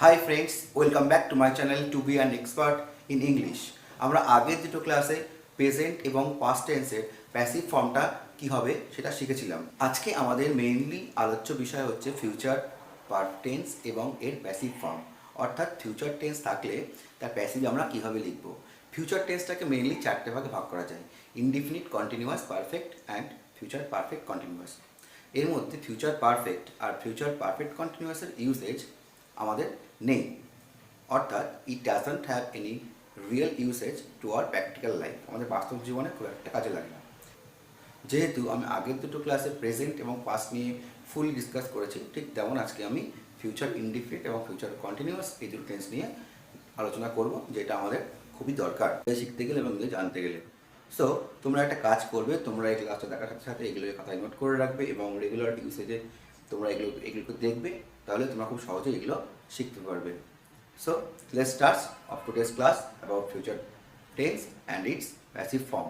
Hi friends, welcome back to my channel to be an expert in English. আমরা আগের দুটো ক্লাসে present এবং পাস্ট টেন্সের প্যাসিভ ফর্মটা কী হবে সেটা শিখেছিলাম। আজকে আমাদের মেইনলি আলোচ্য বিষয় হচ্ছে ফিউচার পারফেক্ট টেন্স এবং এর প্যাসিভ ফর্ম। অর্থাৎ ফিউচার টেন্স থাকলে তার প্যাসিভ আমরা কীভাবে লিখব। ফিউচার টেন্সটাকে মেইনলি চারটে ভাগে ভাগ করা যায়: indefinite, continuous, perfect and future perfect continuous. এর মধ্যে ফিউচার পারফেক্ট আর ফিউচার পারফেক্ট কন্টিনিউয়াসের ইউসেজ আমাদের নেই, অর্থাৎ it doesn't have any real usage to our practical life. আমাদের বাস্তব জীবনে খুব একটা কাজে লাগে না। যেহেতু আমি আগের দুটো ক্লাসে প্রেজেন্ট এবং পাস্ট নিয়ে ফুল ডিসকাস করেছি, ঠিক তেমন আজকে আমি ফিউচার ইনডিফিনিট এবং ফিউচার কন্টিনিউয়াস এই দুটো টেন্স নিয়ে আলোচনা করব, যেটা আমাদের খুবই দরকার শিখতে গেলে এবং জানতে গেলে। সো তোমরা একটা কাজ করবে, তোমরা এই ক্লাসটা দেখার সাথে সাথে এগুলোকে খাতায় নোট করে রাখবে এবং রেগুলার ইউসেজে তোমরা এগুলোকে দেখবে, তাহলে তোমরা খুব সহজে এগুলো শিখতে পারবে। So let's start of today's class about future tense and its passive form.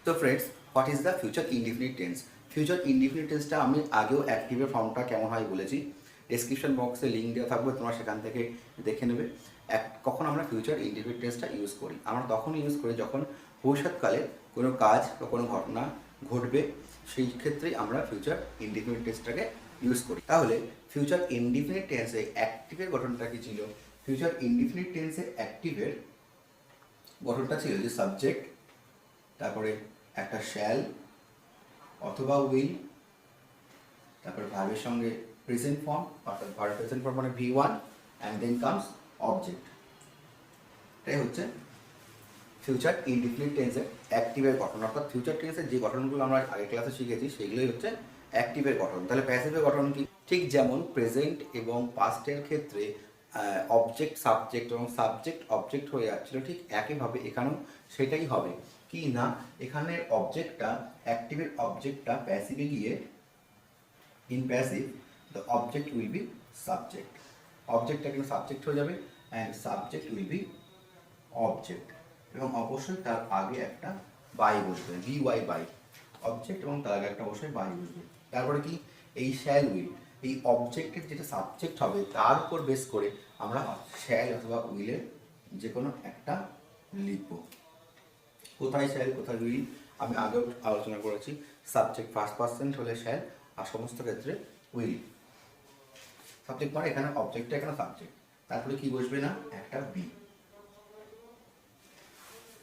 So friends, what is the future indefinite tense? Future indefinite tenseটা আমি আগেও অ্যাক্টিভের ফর্মটা কেমন হয় বলেছি। ডেসক্রিপশন বক্সে লিঙ্ক দেওয়া থাকবে, তোমরা সেখান থেকে দেখে নেবে। কখন আমরা ফিউচার ইনডিফিনিট টেন্সটা ইউজ করি? আমরা তখন ইউজ করি যখন ভবিষ্যৎকালে কোনো কাজ বা কোনো ঘটনা ঘটবে, সেই ক্ষেত্রেই আমরা ফিউচার ইনডিফিনিট টেন্সটাকে ইউজ করি। তাহলে ফিউচার ইনডিফিনিট টেন্সে অ্যাক্টিভের গঠনটা কী ছিল? ফিউচার ইনডিফিনিট টেন্সে অ্যাক্টিভের গঠনটা ছিল যে সাবজেক্ট, তারপরে একটা শ্যাল অথবা উইল, তারপরে ভার্বের সঙ্গে প্রেজেন্ট ফর্ম, অর্থাৎ ভার্ব প্রেজেন্ট ফর্ম মানে V1, and then comes object. এটাই হচ্ছে ফিউচার ইনডিফিনিট টেন্সের অ্যাক্টিভের গঠন। অর্থাৎ ফিউচার টেন্সের যে গঠনগুলো আমরা আগের ক্লাসে শিখেছি সেগুলোই হচ্ছে অ্যাক্টিভের গঠন। তাহলে প্যাসিভের গঠন কি? ঠিক যেমন প্রেজেন্ট এবং পাস্টের ক্ষেত্রে অবজেক্ট সাবজেক্ট এবং সাবজেক্ট অবজেক্ট হয়ে যাচ্ছিল, ঠিক একইভাবে এখানেও সেটাই হবে। কি না, এখানের অবজেক্টটা, অ্যাক্টিভের অবজেক্টটা প্যাসিভে গিয়ে in passive the object will be subject. অবজেক্টটা কিন্তু সাবজেক্ট হয়ে যাবে and subject will be object, এবং অবশ্যই তার আগে একটা বাই বসবে, VY বাই অবজেক্ট, এবং তার আগে একটা অবশ্যই বাই বসবে। তারপরে কি, এই শ্যাল উইল, এই অবজেক্টের যেটা সাবজেক্ট হবে তার উপর বেস করে আমরা শ্যাল অথবা উইলের যে কোনো একটা লিখব। কোথায় শ্যাল কোথায় উইল আমি আগেও আলোচনা করেছি। সাবজেক্ট ফার্স্ট পার্সন হলে শ্যাল, আর সমস্ত ক্ষেত্রে উইল। সাবজেক্ট মানে এখানে অবজেক্টটা, এখানে সাবজেক্ট, তারপরে কি বসবে না, একটা বি।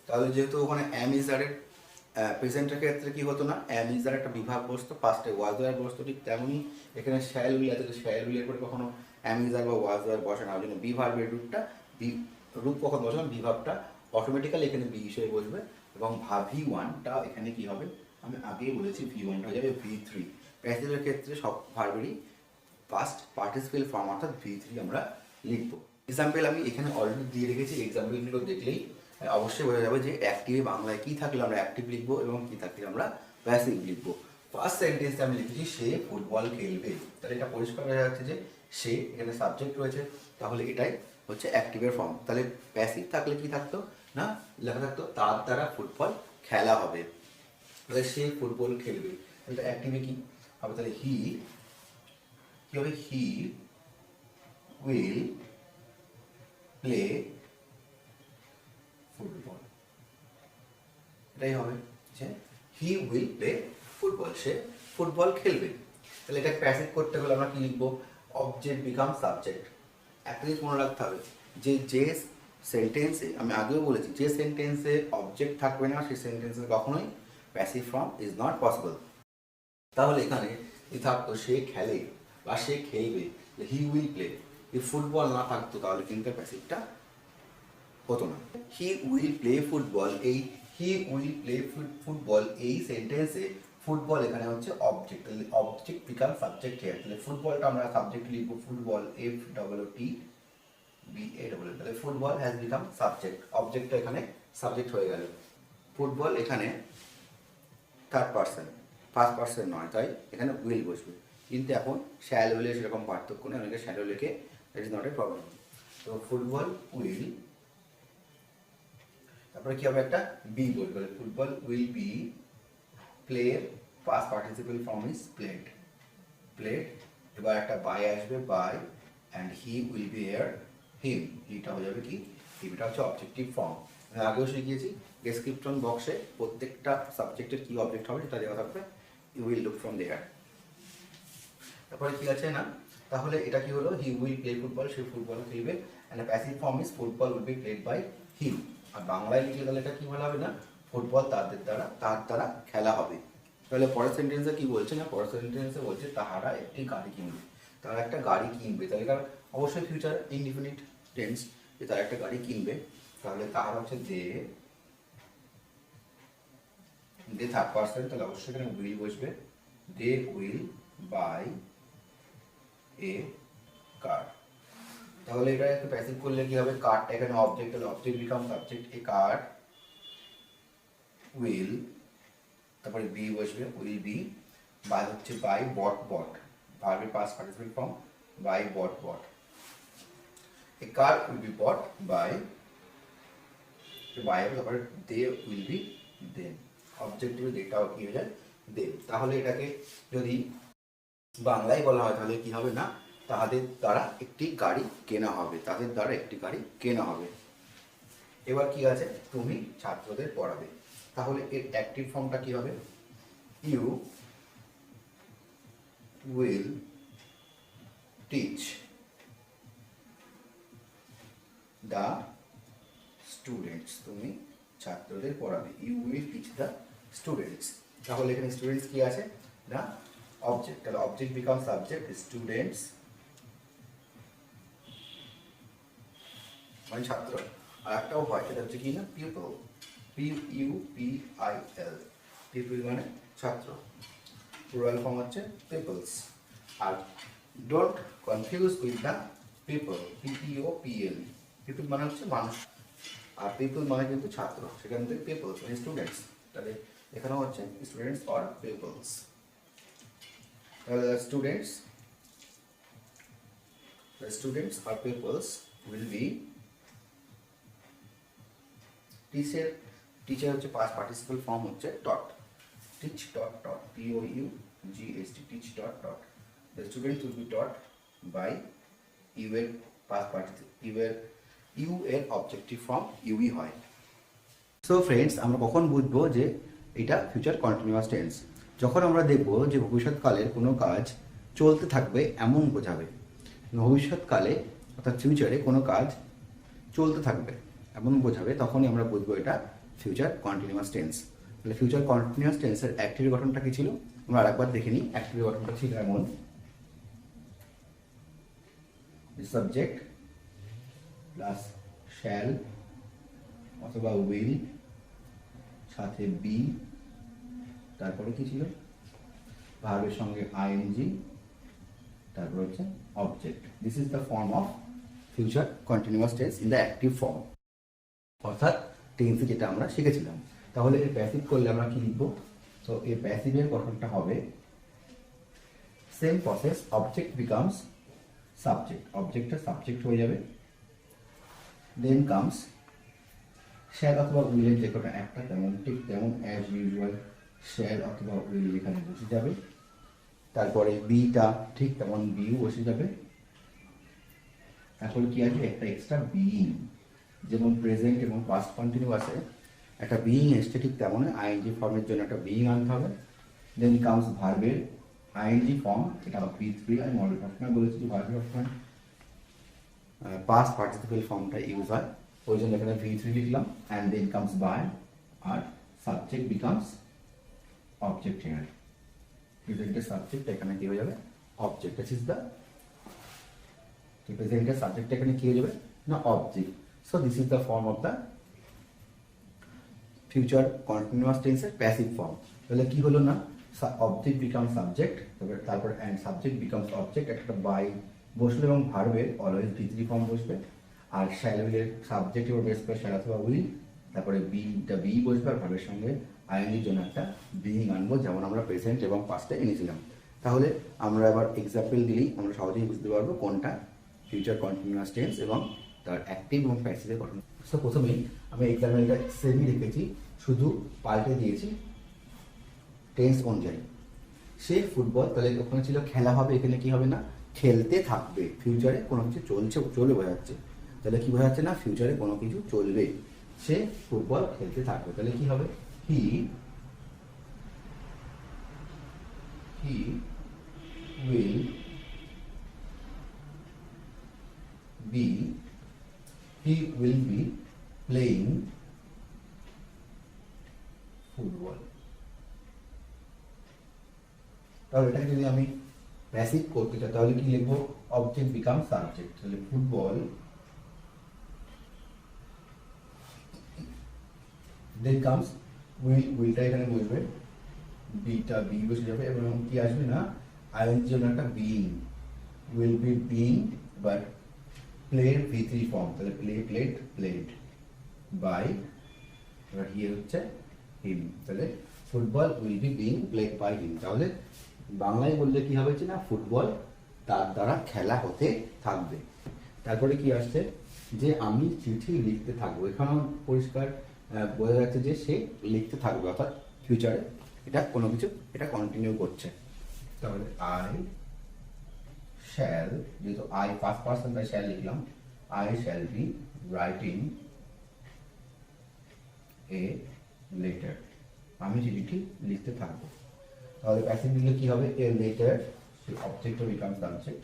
তাহলে যেহেতু ওখানে অ্যাম ইজ দ্যারের প্রেজেন্টের ক্ষেত্রে কি হতো না, অ্যাম ইজ দ্যার একটা বিভাগ বসতো, ফার্স্টে ওয়াজ দ্যার বসতো, ঠিক তেমনই এখানে শ্যাল উইল আছে, শ্যাল উইলের পরে কখনো অ্যাম ইজ দ্যার বা ওয়াজ দ্যার বসে না। ওই জন্য বি ভার্বের রূপ কখন বসে না, বিভাগটা অটোমেটিক্যালি এখানে বি হিসেবে বসবে, এবং V1টা এখানে কি হবে, আমি আগেই বলেছি V1টা হয়ে যাবে V3। প্যাসিভের ক্ষেত্রে সব ভার্বেরই পাস্ট পার্টিসিপেল ফর্ম অর্থাৎ V3 আমরা লিখবো। এক্সাম্পল আমি এখানে অলরেডি দিয়ে রেখেছি, এক্সাম্পলগুলো দেখলেই অবশ্যই বোঝা যাবে যে অ্যাক্টিভে বাংলায় কী থাকলে আমরা অ্যাক্টিভ লিখবো এবং কী থাকলে আমরা প্যাসিভ লিখবো। ফার্স্ট সেন্টেন্সে আমি লিখেছি সে ফুটবল খেলবে, তাহলে এটা পরিষ্কার বোঝা যাচ্ছে যে সে, এখানে সাবজেক্ট রয়েছে, তাহলে এটাই হচ্ছে অ্যাক্টিভের ফর্ম। তাহলে প্যাসিভ থাকলে কি থাকতো না, লেখা থাকতো তার দ্বারা ফুটবল খেলা হবে, তাহলে সে ফুটবল খেলবে। তাহলে অ্যাক্টিভে কি হবে, তাহলে হি কি হবে, হি উইল প্লে ফুটবল, এটাই হবে যে হি উইল প্লে ফুটবল, সে ফুটবল খেলবে। তাহলে এটা প্যাসিভ করতে হলে আমরা কি লিখবো, অবজেক্ট বিকাম সাবজেক্ট। একটা জিনিস মনে রাখতে হবে যে সেন্টেন্সে, আমি আগেও বলেছি, যে সেন্টেন্সে অবজেক্ট থাকবে না সেই সেন্টেন্সে কখনোই passive form is not possible. তাহলে এখানে কি থাকতো, সে খেলে বা সে খেলবে, হি উইল প্লে। যদি ফুটবল না থাকতো তাহলে কিন্তু প্যাসিভটা হতো না। হি উইল প্লে ফুটবল, এই হি উইল প্লে ফুটবল এই সেন্টেন্সে ফুটবল এখানে হচ্ছে অবজেক্ট, তাহলে অবজেক্ট বিকাম সাবজেক্ট হিয়ার। তাহলে ফুটবলটা আমরা সাবজেক্ট লিখবো, ফুটবল FOOTBALL, তাহলে ফুটবল হ্যাজ বিকাম সাবজেক্ট, অবজেক্টটা এখানে সাবজেক্ট হয়ে গেল। ফুটবল এখানে থার্ড পার্সন, ফার্স্ট পার্সন নয়, তাই এখানে উইল বসবে। কিন্তু এখন শ্যাল উইলের সেরকম পার্থক্য নেই, অনেকে শ্যালো লিখে, that is not a problem. তো ফুটবল উইল, তারপরে কি হবে, একটা বি বলবে, football will be play past participle form is played. Played, এবার একটা বাই আসবে, by, and he will be here, him. হিটা হয়ে যাবে কি, হিমটা হচ্ছে অবজেক্টিভ ফর্ম। আমি আগেও শিখিয়েছি ডেসক্রিপশন বক্সে প্রত্যেকটা সাবজেক্টের কি অবজেক্ট হবে সেটা দেওয়া থাকবে, you will look from there. তারপরে কি আছে না, তাহলে এটা কি হলো, হি উইল প্লে ফুটবল, সে ফুটবল খেলবে, and passive form is football will be played by him. আর বাংলায় লিখলে তাহলে এটা কি বলা হবে না, ফুটবল তার দ্বারা খেলা হবে। তাহলে পরের সেন্টেন্সে কি বলছে না, পরের সেন্টেন্সে বলছে তাহারা একটি গাড়ি কিনবে, তারা একটা গাড়ি কিনবে। তাহলে কারণ অবশ্যই ফিউচার ইনডিফিনিট টেন্স, যে তারা একটা গাড়ি কিনবে। তাহলে তাহারা হচ্ছে দে থার্ড পার্সন, তাহলে অবশ্যই এখানে উইল বসবে, দে উইল বাই এ কার। তাহলে এটা একটু প্যাসিভ করলে কি হবে, কারটা এখানে অবজেক্ট, তাহলে object become subject, a car will, তারপরে বি বসবে, উইল বি, বাই হচ্ছে বাই বট, ভার্বের past participle form, by bought. A car will be bought by, হবে, তারপরে they will be then, objective দেটাও কি হয়ে যায়, দে। তাহলে এটাকে যদি বাংলায় বলা হয় তাহলে কি হবে না, তাদের দ্বারা একটি গাড়ি কেনা হবে, তাদের দ্বারা একটি গাড়ি কেনা হবে। এবার কি আছে, তুমি ছাত্রদের পড়াবে, তাহলে এর অ্যাক্টিভ ফর্মটা কি হবে, you will teach the students, তুমি ছাত্রদের পড়াবে, you will teach the students. তাহলে এখানে স্টুডেন্টস কি আছে না, অবজেক্ট, তাহলে অবজেক্ট বিকাম সাবজেক্ট, স্টুডেন্টস মানে ছাত্র। আর একটাও হয়, সেটা হচ্ছে কি না, পিপল, PUPIL, পিপল মানে ছাত্র, প্লুরাল ফর্ম হচ্ছে পিপলস। আর don't confuse with the people, PPOPL, people মানে হচ্ছে মানুষ, আর পিপল মানে কিন্তু ছাত্র, সেখান থেকে পিপলস মানে স্টুডেন্টস। তাহলে এখানেও হচ্ছে স্টুডেন্টস অর পিপলস। তাহলে the students or pupils will be, teacher হচ্ছে পাস্ট পার্টিসিপল ফর্ম হচ্ছে taught, teach taught, TOUGHT, teach taught. The students will be taught by you এর past participle, you এর objective form UE হয়। So friends, আমরা কখন বুঝবো যে এটা ফিউচার কন্টিনিউয়াস টেন্স, যখন আমরা দেখবো যে ভবিষ্যৎকালের কোনো কাজ চলতে থাকবে এমন বোঝাবে। ভবিষ্যৎকালে অর্থাৎ ফিউচারে কোনো কাজ চলতে থাকবে এমন বোঝাবে, তখনই আমরা বুঝবো এটা ফিউচার কন্টিনিউয়াস টেন্স। তাহলে ফিউচার কন্টিনিউয়াস টেন্সের অ্যাক্টিভ গঠনটা কি ছিল, আমরা আরেকবার দেখে নিই। অ্যাক্টিভ গঠনটা ছিল এমন, সাবজেক্ট প্লাস শ্যাল অথবা উইল, সাথে বি, তারপরে কি ছিল, ভার্বের সঙ্গে আইএনজি, তারপর হচ্ছে object. This is the form of future continuous tense in the active form, অর্থাৎ টেন্সে যেটা আমরা শিখেছিলাম। তাহলে এর প্যাসিভ করলে আমরা কি লিখবো, তো এই প্যাসিভের গঠনটা হবে same process, object becomes subject, অবজেক্টটা সাবজেক্ট হয়ে যাবে, দেন কামস শ্যাল অথবা উইলের যে কোনো একটা, তেমন ঠিক তেমন অ্যাজ ইউজুয়াল শ্যাল অথবা উইল এখানে বসে যাবে, তারপরে বিটা ঠিক তেমন বিও বসে যাবে। তারপরে কি আছে, একটা এক্সট্রা বিইং, যেমন প্রেজেন্ট এবং পাস্ট কন্টিনিউয়াসে একটা বিইং এসছে, ঠিক তেমন আইএনজি ফর্মের জন্য একটা বিইং আনতে হবে। দেন কামস ভার্বের আইএনজি ফর্ম, এটা V3, আমি মডেল সবসময় বলেছি যে ভার্বের সবসময় পাস্ট পার্টিসিপল ফর্মটা ইউজ হয়, ওই জন্য এখানে V3 লিখলাম। অ্যান্ড দেন কামস বাই, আর সাবজেক্ট বিকামস অবজেক্ট হিয়ার, প্রেজেন্টের সাবজেক্ট এখানে কি হয়ে যাবে, অবজেক্ট। দিস ইজ দ্য প্রেজেন্টের সাবজেক্ট এখানে কি হয়ে যাবে না, object. So this is the form of the future continuous টেন্সের প্যাসিভ ফর্ম। তাহলে কি হলো না, অবজেক্ট বিকাম সাবজেক্ট, তারপর অ্যান্ড সাবজেক্ট বিকামস অবজেক্ট, একটা বাই বসলো এবং ভার্বের অলওয়েজ V3 ফর্ম বসবে, আর শ্যাল উইলের সাবজেক্ট এবার বেস করে শ্যাল অথবা উইল, তারপরে বি বসবে, আর ভার্বের সঙ্গে আইএনজির জন্য একটা বিইং আনবো, যেমন আমরা প্রেজেন্ট এবং পাস্টে এনেছিলাম। তাহলে আমরা এবার এক্সাম্পল দিলেই আমরা সহজেই বুঝতে পারবো কোনটা ফিউচার কন্টিনিউয়াস টেন্স এবং তার অ্যাক্টিভ এবং প্যাসিভের গঠন। সো প্রথমেই আমি এক্সাম্পলটা সেমই রেখেছি, শুধু পাল্টে দিয়েছি টেন্স অনুযায়ী। সে ফুটবল, তাহলে ওখানে ছিল খেলা হবে, এখানে কি হবে না, খেলতে থাকবে। ফিউচারে কোনো কিছু চলবে বোঝাচ্ছে, তাহলে কি বোঝাচ্ছে না, ফিউচারে কোনো কিছু চলবে। সে ফুটবল খেলতে থাকবে, তাহলে কি হবে, হি উইল বি প্লেইং ফুটবল। তাহলে এটাকে যদি আমি প্যাসিভ করতে চাই তাহলে কি লিখবো, অবজেক্ট বিকাম সাবজেক্ট, তাহলে ফুটবল দেন কামস উইলটা এখানে বসবে, বিটা বি বসে যাবে এবং কি আসবে না, আইএনজি জন্য একটা being, will be being but played V3 form, তাহলে প্লেড বাই, এবার হিয়ার হচ্ছে হিম, তাহলে football will be being played by him. তাহলে বাংলায় বললে কি হবে না, ফুটবল তার দ্বারা খেলা হতে থাকবে। তারপরে কি আসছে, যে আমি চিঠি লিখতে থাকবো, এখানেও পরিষ্কার বোঝা যাচ্ছে যে সে লিখতে থাকবে, অর্থাৎ ফিউচারে এটা কোনো কিছু এটা কন্টিনিউ করছে। তাহলে আই শ্যাল, যেহেতু আই ফার্স্ট পার্সন তাই শ্যাল লিখলাম, I shall be writing a letter, আমি চিঠিটি লিখতে থাকবো। তাহলে প্যাসিভ লিখলে কি হবে, a letter, object become subject,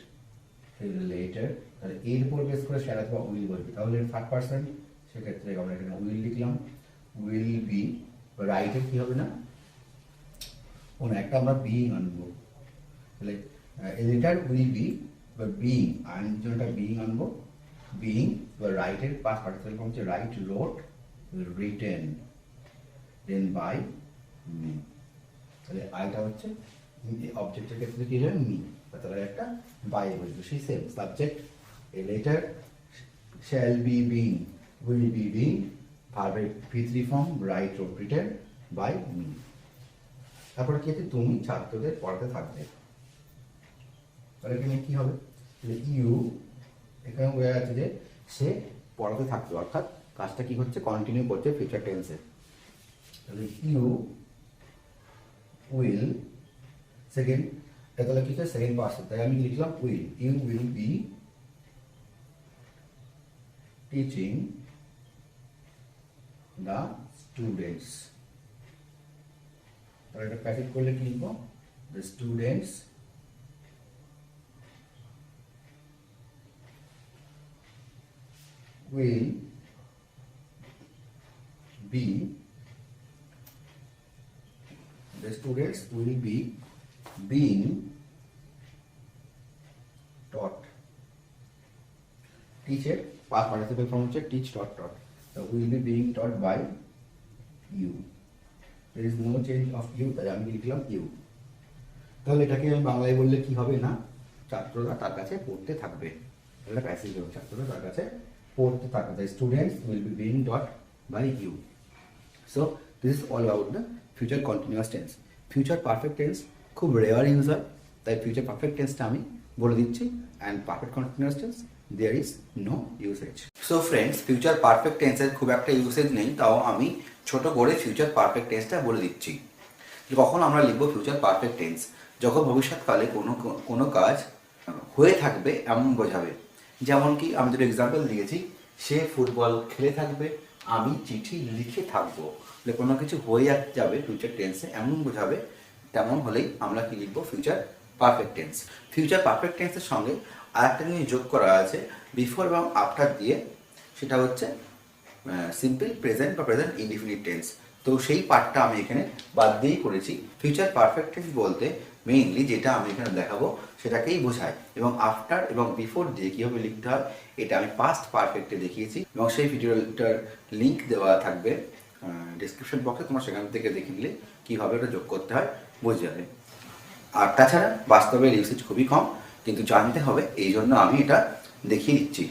letter, তাহলে এর উপর বেস করে শ্যাল অথবা উইল বলবে, তাহলে থার্ড পার্সন, সেক্ষেত্রে আমরা এখানে উইল লিখলাম, উইল বি, রাইটের কি হবে না, কোনো একটা আমরা বিইং আনবো, তাহলে লেটার উইল বি বা বিইং, আইনের জন্য একটা বিইং আনবো, বিইং বা রাইটের পাস্ট পার্টিসিপল ফর্ম হচ্ছে write, wrote, written, then by me, তাহলে আইটা হচ্ছে অবজেক্টের ক্ষেত্রে কি হবে মি, তাহলে একটা বাই বসবে, সেই same subject, a letter shall be being, will be being, ভার্বের V3 form write, wrote, written by me. তারপরে কি আছে, তুমি ছাত্রদের পড়াতে থাকবে, তাহলে এখানে কি হবে, ইউ, এখানে বোঝা যাচ্ছে যে সে পড়াতে থাকবে, অর্থাৎ কাজটা কি হচ্ছে, কন্টিনিউ করছে ফিউচার টেন্সে। তাহলে ইউ উইল, সেকেন্ড, তাহলে কি হচ্ছে সেকেন্ড পার্সন, তাই আমি লিখলাম will, you will be teaching the students, তাহলে এটা প্যাসিভ করলে কি লিখবো, the students will be, the students will be being taught, teacher past participle form হচ্ছে teach taught, so will be being taught by you, there is no change of you, তাই আমি লিখলাম you। তাহলে এটাকে আমি বাংলায় বললে কি হবে না, ছাত্ররা তার কাছে পড়তে থাকবে, এটা প্যাসিভ হবে, ছাত্ররা তার কাছে পড়তে থাকবে, the students will be being taught by you। So this is all about the future continuous tense। future perfect tense খুব রেয়ার ইউজ হয়, তাই future perfect tenseটা আমি বলে দিচ্ছি, and perfect continuous tense there is no usage। So friends, future perfect tense এর খুব একটা usage নেই, তাও আমি ছোট করে future perfect tenseটা বলে দিচ্ছি। কখন আমরা লিখবো future perfect tense, যখন ভবিষ্যৎকালে কোনো কাজ হয়ে থাকবে এমন বোঝাবে, যেমন কি আমি দুটো এক্সাম্পল দিয়েছি, সে ফুটবল খেলে থাকবে, আমি চিঠি লিখে থাকবো, কোনো কিছু হয়ে যাবে ফিউচার টেন্সে এমন বোঝাবে, তেমন হলেই আমরা কি লিখবো, future perfect tense. Future perfect টেন্সের সঙ্গে আরেকটা জিনিস যোগ করা আছে বিফোর এবং আফটার দিয়ে, সেটা হচ্ছে সিম্পল প্রেজেন্ট বা প্রেজেন্ট ইনডিফিনিট টেন্স। তো সেই পার্টটা আমি এখানে বাদ দিয়েই করেছি। ফিউচার পারফেক্ট টেন্স বলতে মেইনলি যেটা আমি এখানে দেখাবো সেটাকেই বোঝায়, এবং আফটার এবং বিফোর দিয়ে কীভাবে লিখতে হয় এটা আমি পাস্ট পারফেক্টে দেখিয়েছি, এবং সেই ভিডিওটার লিঙ্ক দেওয়া থাকবে ডিসক্রিপশন বক্সে, তোমরা সেখান থেকে দেখে নিলে কীভাবে ওটা যোগ করতে হয় বুঝে যাবে। আর তাছাড়া বাস্তবের ইউসেজ খুবই কম, কিন্তু জানতে হবে, এই জন্য আমি এটা দেখিয়ে দিচ্ছি।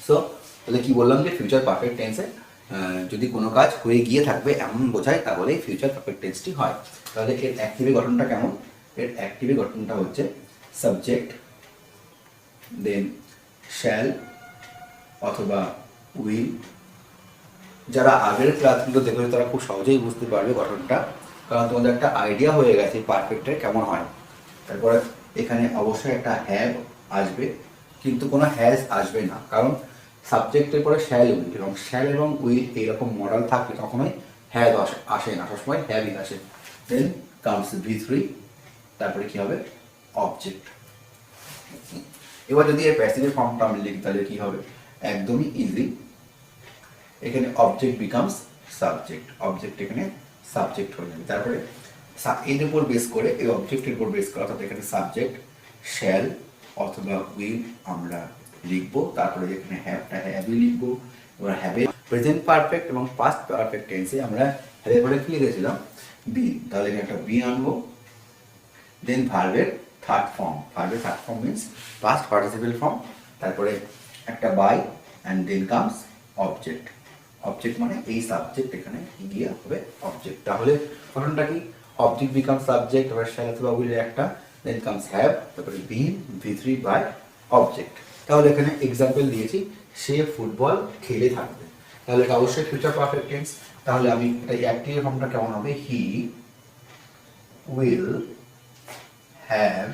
সো তাহলে কী বললাম যে ফিউচার পারফেক্ট টেন্সে যদি কোনো কাজ হয়ে গিয়ে থাকবে এমন বোঝায়, তাহলে ফিউচার পারফেক্ট টেন্সটি হয়। তাহলে এর অ্যাক্টিভে গঠনটা কেমন, এর অ্যাক্টিভে গঠনটা হচ্ছে সাবজেক্ট, দেন শ্যাল অথবা উইল। যারা আগের ক্লাসগুলো দেখবে তারা খুব সহজেই বুঝতে পারবে গঠনটা। কারণ তোমাদের একটা আইডিয়া হয়ে গেছে পারফেক্টের কেমন হয়। তারপরে এখানে অবশ্যই একটা হ্যাভ আসবে, কিন্তু কোনো হ্যাজ আসবে না, কারণ সাবজেক্টের পরে শ্যাল উইল, এবং শ্যাল এবং উইল এইরকম মডেল থাকলে কখনোই হ্যাভ আসে না, সবসময় হ্যাভই আসে। দেন কামস V3, তারপরে কি হবে অবজেক্ট। এবার যদি এর প্যাসিভের ফর্মটা আমি লিখি তাহলে কি হবে, একদমই ইজি। এখানে অবজেক্ট বিকামস সাবজেক্ট, অবজেক্ট এখানে সাবজেক্ট হয়ে যাবে। তারপরে এর উপর বেস করে, এই অবজেক্টের উপর বেস করে, অর্থাৎ এখানে সাবজেক্ট শ্যাল অথবা উইল আমরা লিখবো। তারপরে এখানে হ্যাভটা হ্যাভই লিখবো। এবার হ্যাভে প্রেজেন্ট পারফেক্ট এবং পাস্ট পারফেক্ট টেন্সে আমরা হ্যাভের পরে কি লিখেছিলাম, বি, তাহলে এখানে একটা বি আনবো। দেন ভার্বের থার্ড ফর্ম, ভার্বের third form means past participle form, তারপরে একটা by, and then comes object. Object মানে এই সাবজেক্ট এখানে গিয়ে হবে অবজেক্ট। তাহলে ঘটনাটা কি, অবজেক্ট বিকাম সাবজেক্ট, এবার শ্যাল অথবা উইলের একটা, দেন কামস হ্যাভ, তারপরে বিন V3 বাই অবজেক্ট। তাহলে এখানে এক্সাম্পল দিয়েছি, সে ফুটবল খেলে থাকবে, তাহলে এটা অবশ্যই ফিউচার পারফেক্ট টেন্স। তাহলে আমি এটা অ্যাক্টিভ ফর্মটা কেমন হবে, he will have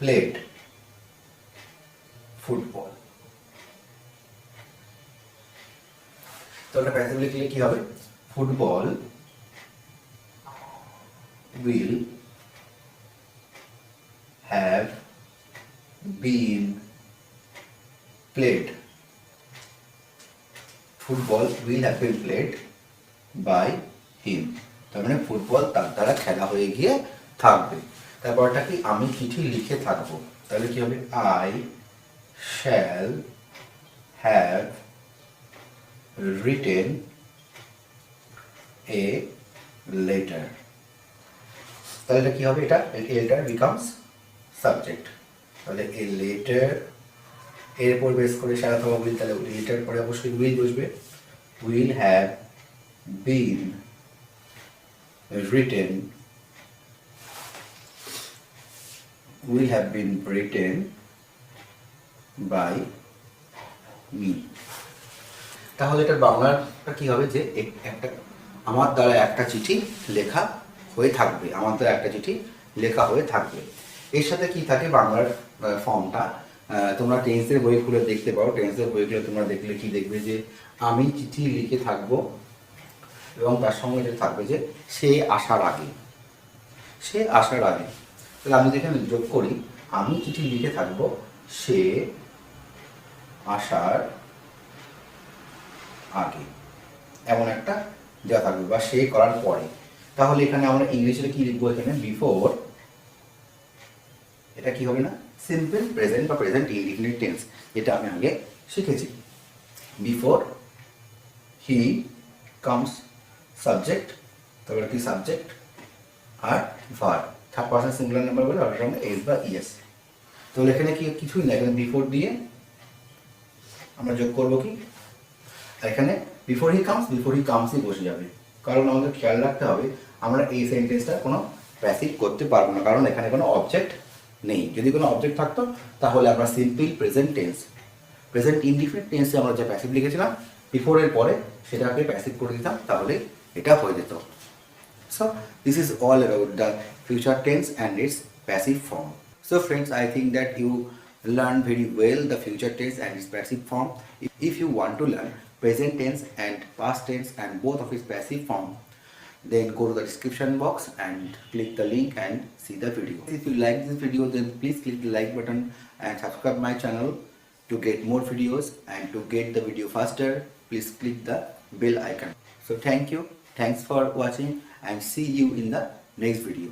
played football. তো এটা প্যাসিভ লিখলে কি হবে, football will have been played, football will have been played by him, তার মানে ফুটবল তার দ্বারা খেলা হয়ে গিয়ে থাকবে। তারপরটা কি, আমি চিঠি লিখে থাকবো, তাহলে কি হবে, I shall have written a letter, তাহলে এটা কি হবে, এটা লেটার বিকামস সাবজেক্ট। তাহলে এ লেটার এর উপর বেস করে সারা অথবা উইল, তাহলে লেটার পরে অবশ্যই উইল বসবে। Will have been written, will have been written by me. তাহলে এটার বাংলাটা কি হবে, যে একটা আমার দ্বারা একটা চিঠি লেখা হয়ে থাকবে, আমার দ্বারা একটা চিঠি লেখা হয়ে থাকবে। এর সাথে কি থাকে বাংলার ফর্মটা, তোমরা টেন্সের বই খুলে দেখতে পারো। টেন্সের বইগুলো তোমরা দেখলে কি দেখবে, যে আমি চিঠি লিখে থাকবো, এবং তার সঙ্গে এটা থাকবে যে সে আসার আগে, সে আসার আগে। তাহলে আমি যেখানে যোগ করি, আমি চিঠি লিখে থাকবো, সে আসার আগে, এমন একটা দেওয়া থাকবে, বা সে করার পরে। তাহলে এখানে আমরা ইংলিশে কি লিখবো, এখানে বিফোর, এটা কি হবে না, সিম্পল প্রেজেন্ট বা প্রেজেন্ট ইনডিফিনিট টেন্স, এটা আমি আগে শিখেছি। বিফোর হি কামস সাবজেক্ট, তারপরে কি সাবজেক্ট আর verb, third person singular number বলে অর্ডার সঙ্গে এস বা ইএস। তাহলে এখানে কি কিছুই না, এখানে বিফোর দিয়ে আমরা যোগ করবো কি, এখানে বিফোর হি কামসই বসে যাবে। কারণ আমাদের খেয়াল রাখতে হবে, আমরা এই সেন্টেন্সটা কোনো প্যাসিভ করতে পারবো না, কারণ এখানে কোনো অবজেক্ট নেই। যদি কোনো অবজেক্ট থাকতো তাহলে আমরা simple present tense, present indefinite টেন্সে আমরা যে প্যাসিভ লিখেছিলাম বিফোরের পরে, সেটাকে প্যাসিভ করে দিতাম, তাহলে এটা হয়ে যেত। So this is all about the future tense and its passive form. So friends, I think that you learned very well the future tense and its passive form. If you want to learn present tense and past tense and both of its passive form, then go to the description box and click the link and see the video. If you like this video, then please click the like button and subscribe my channel to get more videos, and to get the video faster, please click the bell icon. So thank you, thanks for watching, and see you in the next video.